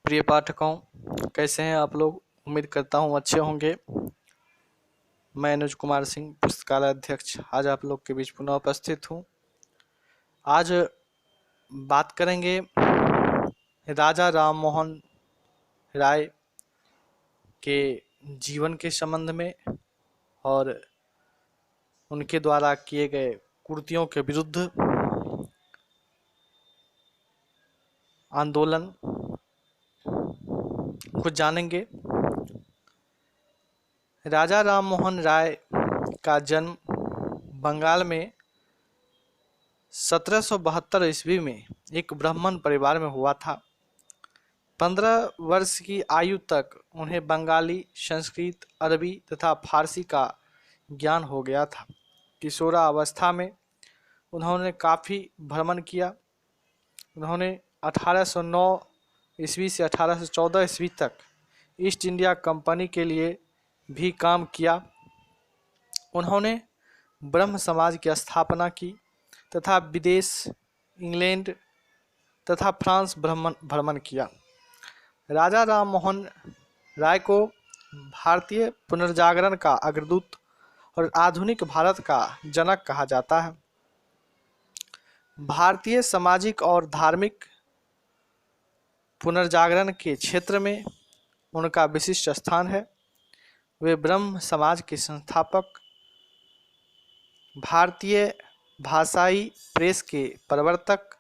प्रिय पाठकों, कैसे हैं आप लोग। उम्मीद करता हूं अच्छे होंगे। मैं अनुज कुमार सिंह, पुस्तकालय अध्यक्ष, आज आप लोग के बीच पुनः उपस्थित हूं। आज बात करेंगे राजा राम मोहन राय के जीवन के संबंध में और उनके द्वारा किए गए कुरीतियों के विरुद्ध आंदोलन को जानेंगे। राजा राम मोहन राय का जन्म बंगाल में 1772 ईस्वी में एक ब्राह्मण परिवार में हुआ था। 15 वर्ष की आयु तक उन्हें बंगाली, संस्कृत, अरबी तथा फारसी का ज्ञान हो गया था। किशोरावस्था में उन्होंने काफ़ी भ्रमण किया। उन्होंने 1809 ईस्वी से 1814 ईस्वी तक ईस्ट इंडिया कंपनी के लिए भी काम किया। उन्होंने ब्रह्म समाज की स्थापना की तथा विदेश, इंग्लैंड तथा फ्रांस भ्रमण किया। राजा राम मोहन राय को भारतीय पुनर्जागरण का अग्रदूत और आधुनिक भारत का जनक कहा जाता है। भारतीय सामाजिक और धार्मिक पुनर्जागरण के क्षेत्र में उनका विशिष्ट स्थान है। वे ब्रह्म समाज के संस्थापक, भारतीय भाषाई प्रेस के प्रवर्तक,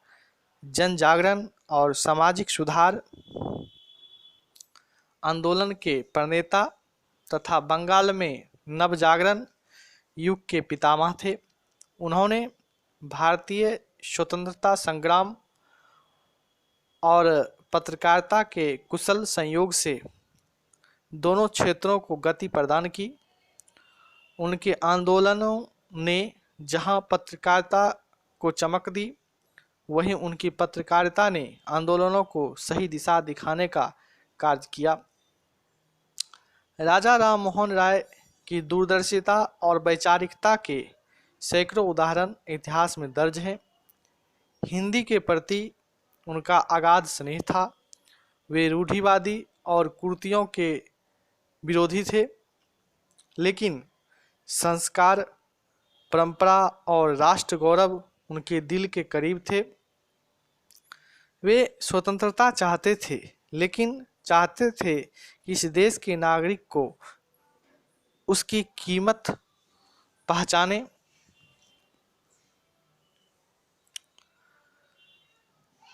जन जागरण और सामाजिक सुधार आंदोलन के प्रणेता तथा बंगाल में नवजागरण युग के पितामह थे। उन्होंने भारतीय स्वतंत्रता संग्राम और पत्रकारिता के कुशल संयोग से दोनों क्षेत्रों को गति प्रदान की। उनके आंदोलनों ने जहां पत्रकारिता को चमक दी, वहीं उनकी पत्रकारिता ने आंदोलनों को सही दिशा दिखाने का कार्य किया। राजा राम मोहन राय की दूरदर्शिता और वैचारिकता के सैकड़ों उदाहरण इतिहास में दर्ज हैं। हिंदी के प्रति उनका अगाध स्नेह था। वे रूढ़िवादी और कुरीतियों के विरोधी थे, लेकिन संस्कार, परंपरा और राष्ट्र गौरव उनके दिल के करीब थे। वे स्वतंत्रता चाहते थे, लेकिन चाहते थे कि इस देश के नागरिक को उसकी कीमत पहचाने।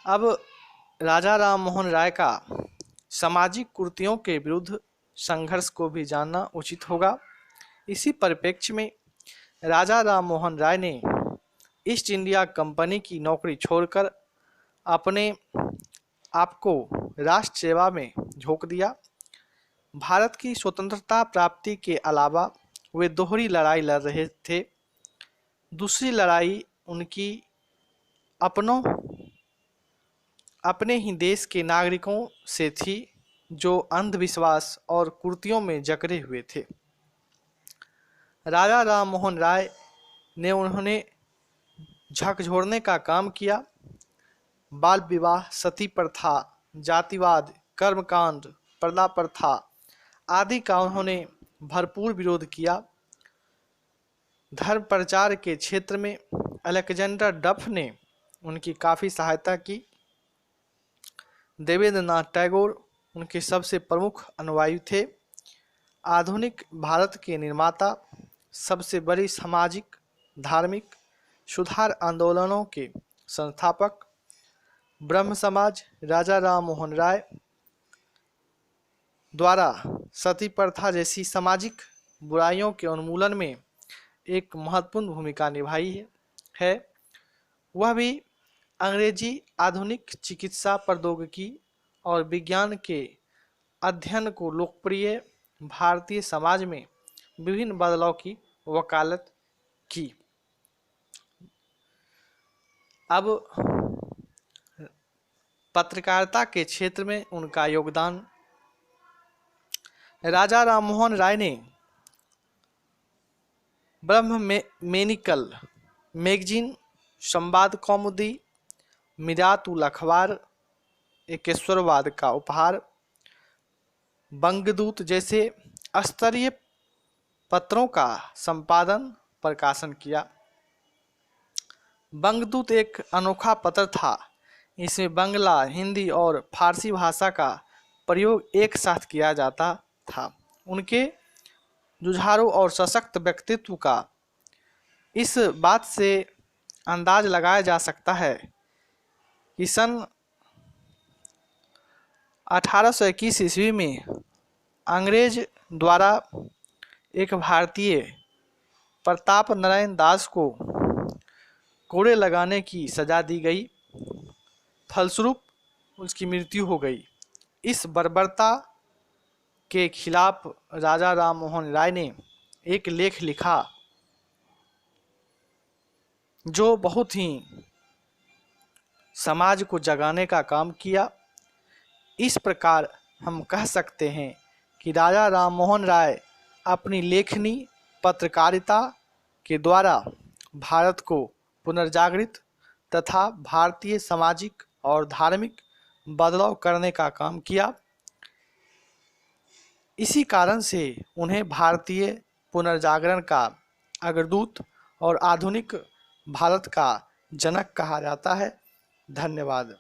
अब राजा राम मोहन राय का सामाजिक कुरीतियों के विरुद्ध संघर्ष को भी जानना उचित होगा। इसी परिप्रेक्ष्य में राजा राम मोहन राय ने ईस्ट इंडिया कंपनी की नौकरी छोड़कर अपने आप को राष्ट्र सेवा में झोंक दिया। भारत की स्वतंत्रता प्राप्ति के अलावा वे दोहरी लड़ाई लड़ रहे थे। दूसरी लड़ाई उनकी अपने ही देश के नागरिकों से थी, जो अंधविश्वास और कुरीतियों में जकड़े हुए थे। राजा राम मोहन राय ने उन्होंने झकझोरने का काम किया। बाल विवाह, सती प्रथा, जातिवाद, कर्मकांड, पर्दा प्रथा आदि का उन्होंने भरपूर विरोध किया। धर्म प्रचार के क्षेत्र में अलेक्जेंडर डफ ने उनकी काफ़ी सहायता की। देवेंद्रनाथ टैगोर उनके सबसे प्रमुख अनुयायी थे। आधुनिक भारत के निर्माता, सबसे बड़ी सामाजिक धार्मिक सुधार आंदोलनों के संस्थापक, ब्रह्म समाज राजा राम मोहन राय द्वारा सती प्रथा जैसी सामाजिक बुराइयों के उन्मूलन में एक महत्वपूर्ण भूमिका निभाई है। वह भी अंग्रेजी आधुनिक चिकित्सा प्रौद्योगिकी और विज्ञान के अध्ययन को लोकप्रिय भारतीय समाज में विभिन्न बदलाव की वकालत की। अब पत्रकारिता के क्षेत्र में उनका योगदान। राजा राम मोहन राय ने ब्रह्ममेनिकल मैगजीन, संवाद कौमुदी, मिरात उल अखबार, एकेश्वरवाद का उपहार, बंगदूत जैसे स्तरीय पत्रों का संपादन प्रकाशन किया। बंगदूत एक अनोखा पत्र था। इसमें बंगला, हिंदी और फारसी भाषा का प्रयोग एक साथ किया जाता था। उनके जुझारू और सशक्त व्यक्तित्व का इस बात से अंदाज लगाया जा सकता है कि सन 1821 ईस्वी में अंग्रेज द्वारा एक भारतीय प्रताप नारायण दास को कोड़े लगाने की सजा दी गई। फलस्वरूप उसकी मृत्यु हो गई। इस बर्बरता के खिलाफ राजा राम मोहन राय ने एक लेख लिखा जो बहुत ही समाज को जगाने का काम किया। इस प्रकार हम कह सकते हैं कि राजा राम मोहन राय अपनी लेखनी पत्रकारिता के द्वारा भारत को पुनर्जागृत तथा भारतीय सामाजिक और धार्मिक बदलाव करने का काम किया। इसी कारण से उन्हें भारतीय पुनर्जागरण का अग्रदूत और आधुनिक भारत का जनक कहा जाता है। धन्यवाद।